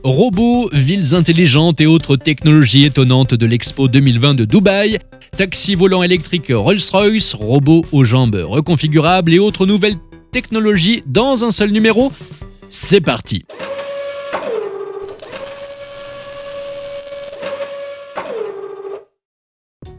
Robots, villes intelligentes et autres technologies étonnantes de l'Expo 2020 de Dubaï, taxis volants électriques Rolls-Royce, robots aux jambes reconfigurables et autres nouvelles technologies dans un seul numéro. C'est parti!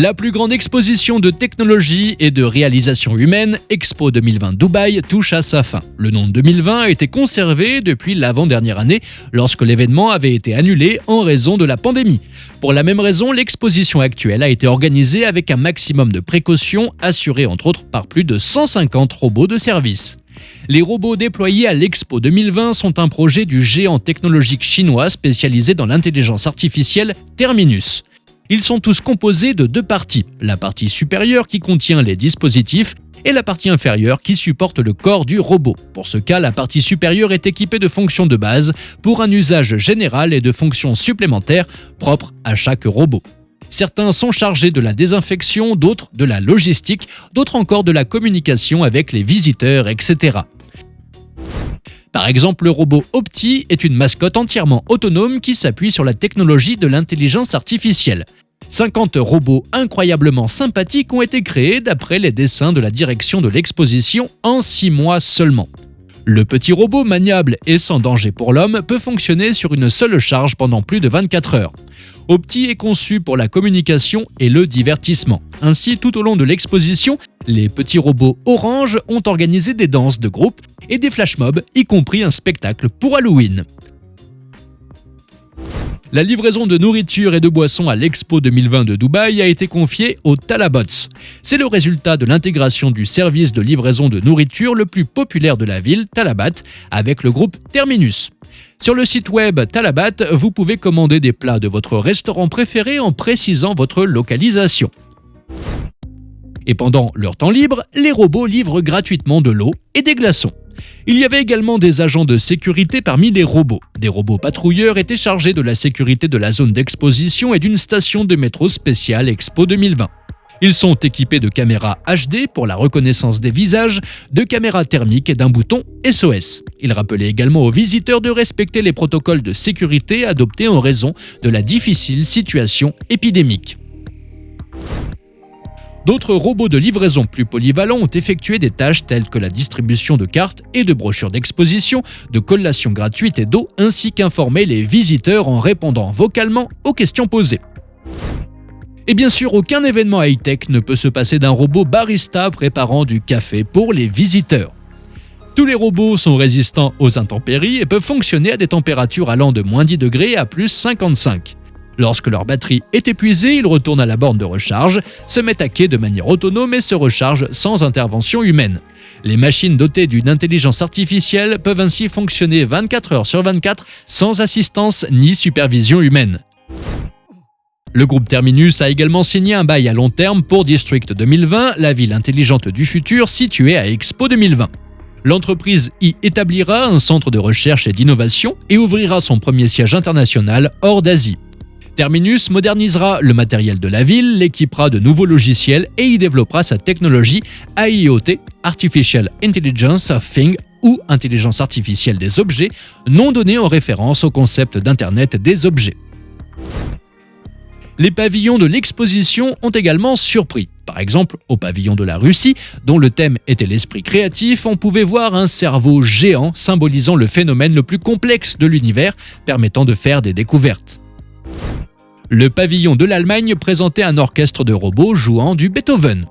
La plus grande exposition de technologie et de réalisation humaine, Expo 2020 Dubaï, touche à sa fin. Le nom de 2020 a été conservé depuis l'avant-dernière année, lorsque l'événement avait été annulé en raison de la pandémie. Pour la même raison, l'exposition actuelle a été organisée avec un maximum de précautions, assurées entre autres par plus de 150 robots de service. Les robots déployés à l'Expo 2020 sont un projet du géant technologique chinois spécialisé dans l'intelligence artificielle Terminus. Ils sont tous composés de deux parties, la partie supérieure qui contient les dispositifs et la partie inférieure qui supporte le corps du robot. Pour ce cas, la partie supérieure est équipée de fonctions de base pour un usage général et de fonctions supplémentaires propres à chaque robot. Certains sont chargés de la désinfection, d'autres de la logistique, d'autres encore de la communication avec les visiteurs, etc. Par exemple, le robot Opti est une mascotte entièrement autonome qui s'appuie sur la technologie de l'intelligence artificielle. 50 robots incroyablement sympathiques ont été créés d'après les dessins de la direction de l'exposition en 6 mois seulement. Le petit robot maniable et sans danger pour l'homme peut fonctionner sur une seule charge pendant plus de 24 heures. Opti est conçu pour la communication et le divertissement. Ainsi, tout au long de l'exposition, les petits robots orange ont organisé des danses de groupe et des flash mobs, y compris un spectacle pour Halloween. La livraison de nourriture et de boissons à l'Expo 2020 de Dubaï a été confiée aux Talabots. C'est le résultat de l'intégration du service de livraison de nourriture le plus populaire de la ville, Talabat, avec le groupe Terminus. Sur le site web Talabat, vous pouvez commander des plats de votre restaurant préféré en précisant votre localisation. Et pendant leur temps libre, les robots livrent gratuitement de l'eau et des glaçons. Il y avait également des agents de sécurité parmi les robots. Des robots patrouilleurs étaient chargés de la sécurité de la zone d'exposition et d'une station de métro spéciale Expo 2020. Ils sont équipés de caméras HD pour la reconnaissance des visages, de caméras thermiques et d'un bouton SOS. Ils rappelaient également aux visiteurs de respecter les protocoles de sécurité adoptés en raison de la difficile situation épidémique. D'autres robots de livraison plus polyvalents ont effectué des tâches telles que la distribution de cartes et de brochures d'exposition, de collations gratuites et d'eau, ainsi qu'informer les visiteurs en répondant vocalement aux questions posées. Et bien sûr, aucun événement high-tech ne peut se passer d'un robot barista préparant du café pour les visiteurs. Tous les robots sont résistants aux intempéries et peuvent fonctionner à des températures allant de moins 10 degrés à plus 55. Lorsque leur batterie est épuisée, ils retournent à la borne de recharge, se mettent à quai de manière autonome et se rechargent sans intervention humaine. Les machines dotées d'une intelligence artificielle peuvent ainsi fonctionner 24 heures sur 24 sans assistance ni supervision humaine. Le groupe Terminus a également signé un bail à long terme pour District 2020, la ville intelligente du futur située à Expo 2020. L'entreprise y établira un centre de recherche et d'innovation et ouvrira son premier siège international hors d'Asie. Terminus modernisera le matériel de la ville, l'équipera de nouveaux logiciels et y développera sa technologie AIoT, Artificial Intelligence of Things ou Intelligence artificielle des objets, nom donné en référence au concept d'Internet des objets. Les pavillons de l'exposition ont également surpris. Par exemple, au pavillon de la Russie, dont le thème était l'esprit créatif, on pouvait voir un cerveau géant symbolisant le phénomène le plus complexe de l'univers, permettant de faire des découvertes. Le pavillon de l'Allemagne présentait un orchestre de robots jouant du Beethoven.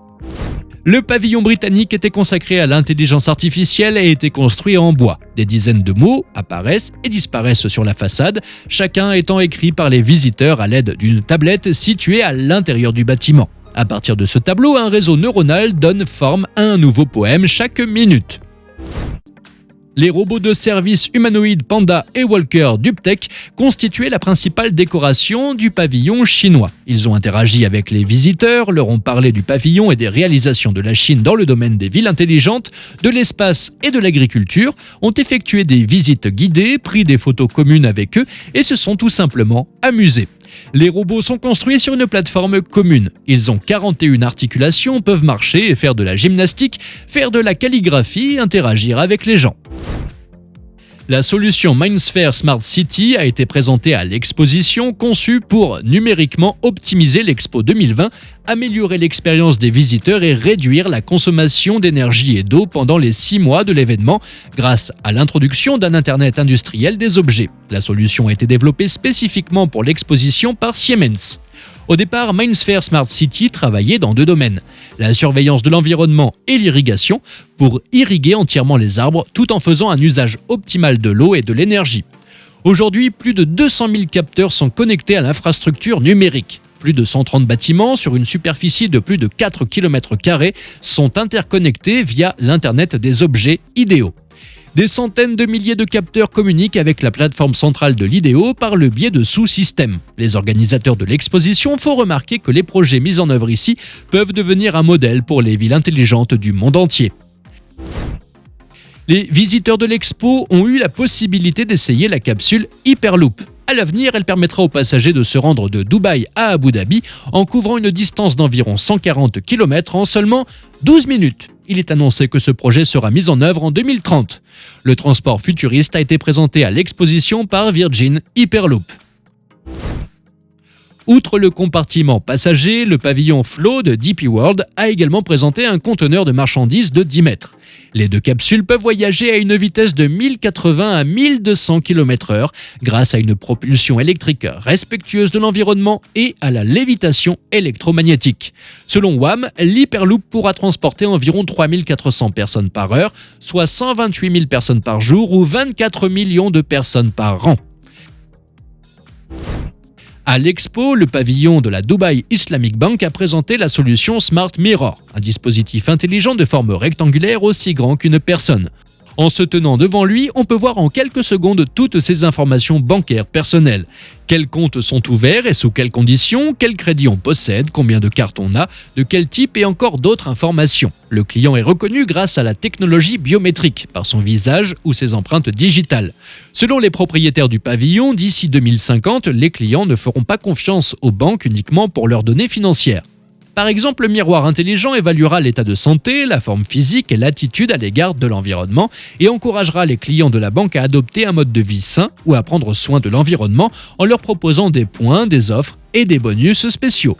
Le pavillon britannique était consacré à l'intelligence artificielle et était construit en bois. Des dizaines de mots apparaissent et disparaissent sur la façade, chacun étant écrit par les visiteurs à l'aide d'une tablette située à l'intérieur du bâtiment. À partir de ce tableau, un réseau neuronal donne forme à un nouveau poème chaque minute. Les robots de service humanoïdes Panda et Walker d'Uptech constituaient la principale décoration du pavillon chinois. Ils ont interagi avec les visiteurs, leur ont parlé du pavillon et des réalisations de la Chine dans le domaine des villes intelligentes, de l'espace et de l'agriculture, ont effectué des visites guidées, pris des photos communes avec eux et se sont tout simplement amusés. Les robots sont construits sur une plateforme commune. Ils ont 41 articulations, peuvent marcher et faire de la gymnastique, faire de la calligraphie et interagir avec les gens. La solution MindSphere Smart City a été présentée à l'exposition, conçue pour numériquement optimiser l'Expo 2020, améliorer l'expérience des visiteurs et réduire la consommation d'énergie et d'eau pendant les 6 mois de l'événement grâce à l'introduction d'un Internet industriel des objets. La solution a été développée spécifiquement pour l'exposition par Siemens. Au départ, MindSphere Smart City travaillait dans 2 domaines, la surveillance de l'environnement et l'irrigation, pour irriguer entièrement les arbres tout en faisant un usage optimal de l'eau et de l'énergie. Aujourd'hui, plus de 200 000 capteurs sont connectés à l'infrastructure numérique. Plus de 130 bâtiments sur une superficie de plus de 4 km² sont interconnectés via l'Internet des objets IDEO. Des centaines de milliers de capteurs communiquent avec la plateforme centrale de l'IDEO par le biais de sous-systèmes. Les organisateurs de l'exposition font remarquer que les projets mis en œuvre ici peuvent devenir un modèle pour les villes intelligentes du monde entier. Les visiteurs de l'expo ont eu la possibilité d'essayer la capsule Hyperloop. À l'avenir, elle permettra aux passagers de se rendre de Dubaï à Abu Dhabi en couvrant une distance d'environ 140 km en seulement 12 minutes. Il est annoncé que ce projet sera mis en œuvre en 2030. Le transport futuriste a été présenté à l'exposition par Virgin Hyperloop. Outre le compartiment passager, le pavillon Flow de DP World a également présenté un conteneur de marchandises de 10 mètres. Les 2 capsules peuvent voyager à une vitesse de 1080 à 1200 km/h grâce à une propulsion électrique respectueuse de l'environnement et à la lévitation électromagnétique. Selon WAM, l'Hyperloop pourra transporter environ 3400 personnes par heure, soit 128 000 personnes par jour ou 24 millions de personnes par an. À l'expo, le pavillon de la Dubai Islamic Bank a présenté la solution Smart Mirror, un dispositif intelligent de forme rectangulaire aussi grand qu'une personne. En se tenant devant lui, on peut voir en quelques secondes toutes ses informations bancaires personnelles. Quels comptes sont ouverts et sous quelles conditions, quel crédit on possède, combien de cartes on a, de quel type et encore d'autres informations. Le client est reconnu grâce à la technologie biométrique, par son visage ou ses empreintes digitales. Selon les propriétaires du pavillon, d'ici 2050, les clients ne feront pas confiance aux banques uniquement pour leurs données financières. Par exemple, le miroir intelligent évaluera l'état de santé, la forme physique et l'attitude à l'égard de l'environnement et encouragera les clients de la banque à adopter un mode de vie sain ou à prendre soin de l'environnement en leur proposant des points, des offres et des bonus spéciaux.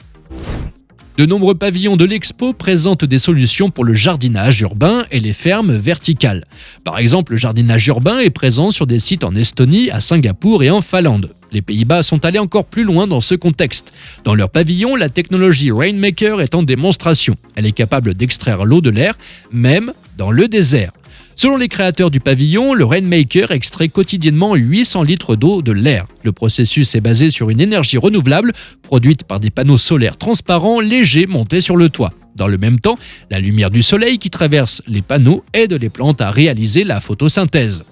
De nombreux pavillons de l'expo présentent des solutions pour le jardinage urbain et les fermes verticales. Par exemple, le jardinage urbain est présent sur des sites en Estonie, à Singapour et en Finlande. Les Pays-Bas sont allés encore plus loin dans ce contexte. Dans leur pavillon, la technologie Rainmaker est en démonstration. Elle est capable d'extraire l'eau de l'air, même dans le désert. Selon les créateurs du pavillon, le Rainmaker extrait quotidiennement 800 litres d'eau de l'air. Le processus est basé sur une énergie renouvelable produite par des panneaux solaires transparents légers montés sur le toit. Dans le même temps, la lumière du soleil qui traverse les panneaux aide les plantes à réaliser la photosynthèse.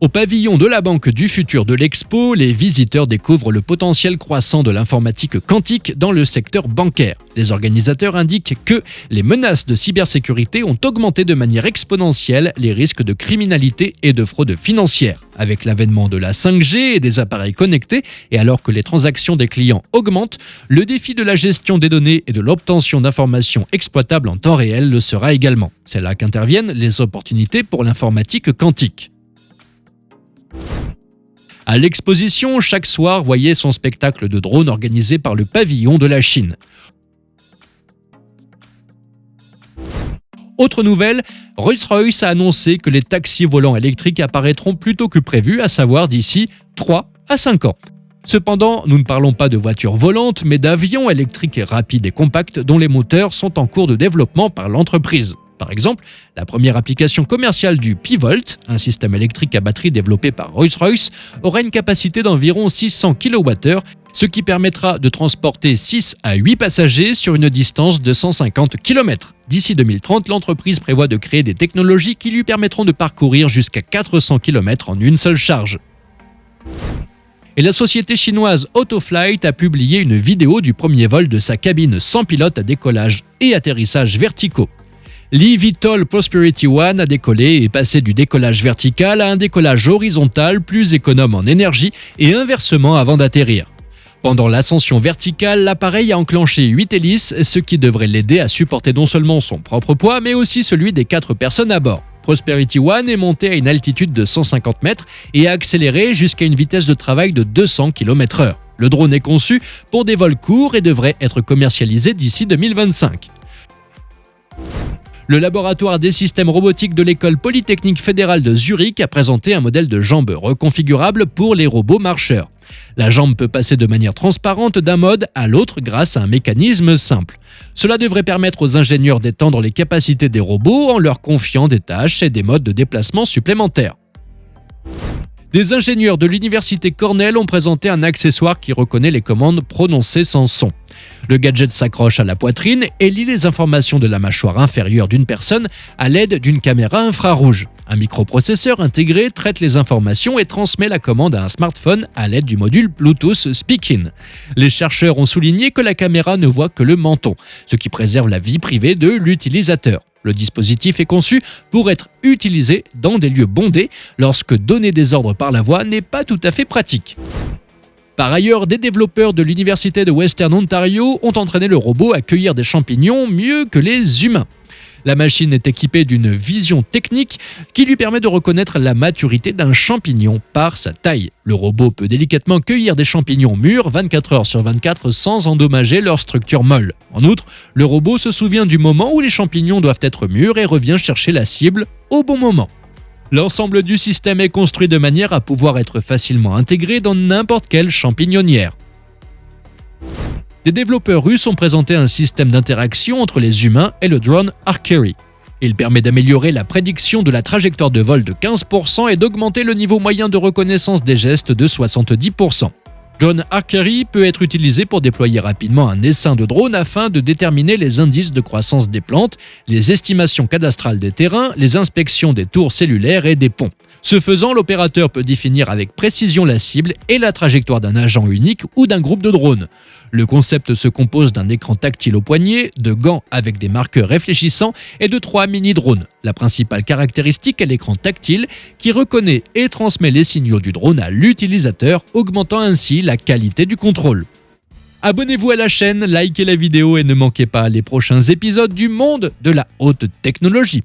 Au pavillon de la Banque du Futur de l'Expo, les visiteurs découvrent le potentiel croissant de l'informatique quantique dans le secteur bancaire. Les organisateurs indiquent que les menaces de cybersécurité ont augmenté de manière exponentielle les risques de criminalité et de fraude financière. Avec l'avènement de la 5G et des appareils connectés, et alors que les transactions des clients augmentent, le défi de la gestion des données et de l'obtention d'informations exploitables en temps réel le sera également. C'est là qu'interviennent les opportunités pour l'informatique quantique. À l'exposition, chaque soir voyait son spectacle de drones organisé par le pavillon de la Chine. Autre nouvelle, Rolls-Royce a annoncé que les taxis volants électriques apparaîtront plus tôt que prévu, à savoir d'ici 3 à 5 ans. Cependant, nous ne parlons pas de voitures volantes, mais d'avions électriques rapides et compacts dont les moteurs sont en cours de développement par l'entreprise. Par exemple, la première application commerciale du P-Volt, un système électrique à batterie développé par Rolls-Royce, aura une capacité d'environ 600 kWh, ce qui permettra de transporter 6 à 8 passagers sur une distance de 150 km. D'ici 2030, l'entreprise prévoit de créer des technologies qui lui permettront de parcourir jusqu'à 400 km en une seule charge. Et la société chinoise Autoflight a publié une vidéo du premier vol de sa cabine sans pilote à décollage et atterrissage verticaux. L'eVTOL Prosperity One a décollé et passé du décollage vertical à un décollage horizontal plus économe en énergie et inversement avant d'atterrir. Pendant l'ascension verticale, l'appareil a enclenché 8 hélices, ce qui devrait l'aider à supporter non seulement son propre poids, mais aussi celui des 4 personnes à bord. Prosperity One est monté à une altitude de 150 mètres et a accéléré jusqu'à une vitesse de travail de 200 km/h. Le drone est conçu pour des vols courts et devrait être commercialisé d'ici 2025. Le laboratoire des systèmes robotiques de l'école polytechnique fédérale de Zurich a présenté un modèle de jambe reconfigurable pour les robots marcheurs. La jambe peut passer de manière transparente d'un mode à l'autre grâce à un mécanisme simple. Cela devrait permettre aux ingénieurs d'étendre les capacités des robots en leur confiant des tâches et des modes de déplacement supplémentaires. Des ingénieurs de l'université Cornell ont présenté un accessoire qui reconnaît les commandes prononcées sans son. Le gadget s'accroche à la poitrine et lit les informations de la mâchoire inférieure d'une personne à l'aide d'une caméra infrarouge. Un microprocesseur intégré traite les informations et transmet la commande à un smartphone à l'aide du module Bluetooth Speak-in. Les chercheurs ont souligné que la caméra ne voit que le menton, ce qui préserve la vie privée de l'utilisateur. Le dispositif est conçu pour être utilisé dans des lieux bondés lorsque donner des ordres par la voix n'est pas tout à fait pratique. Par ailleurs, des développeurs de l'université de Western Ontario ont entraîné le robot à cueillir des champignons mieux que les humains. La machine est équipée d'une vision technique qui lui permet de reconnaître la maturité d'un champignon par sa taille. Le robot peut délicatement cueillir des champignons mûrs 24 heures sur 24 sans endommager leur structure molle. En outre, le robot se souvient du moment où les champignons doivent être mûrs et revient chercher la cible au bon moment. L'ensemble du système est construit de manière à pouvoir être facilement intégré dans n'importe quelle champignonnière. Des développeurs russes ont présenté un système d'interaction entre les humains et le drone Archery. Il permet d'améliorer la prédiction de la trajectoire de vol de 15% et d'augmenter le niveau moyen de reconnaissance des gestes de 70%. Drone Archery peut être utilisé pour déployer rapidement un essaim de drone afin de déterminer les indices de croissance des plantes, les estimations cadastrales des terrains, les inspections des tours cellulaires et des ponts. Ce faisant, l'opérateur peut définir avec précision la cible et la trajectoire d'un agent unique ou d'un groupe de drones. Le concept se compose d'un écran tactile au poignet, de gants avec des marqueurs réfléchissants et de 3 mini-drones. La principale caractéristique est l'écran tactile qui reconnaît et transmet les signaux du drone à l'utilisateur, augmentant ainsi la qualité du contrôle. Abonnez-vous à la chaîne, likez la vidéo et ne manquez pas les prochains épisodes du monde de la haute technologie.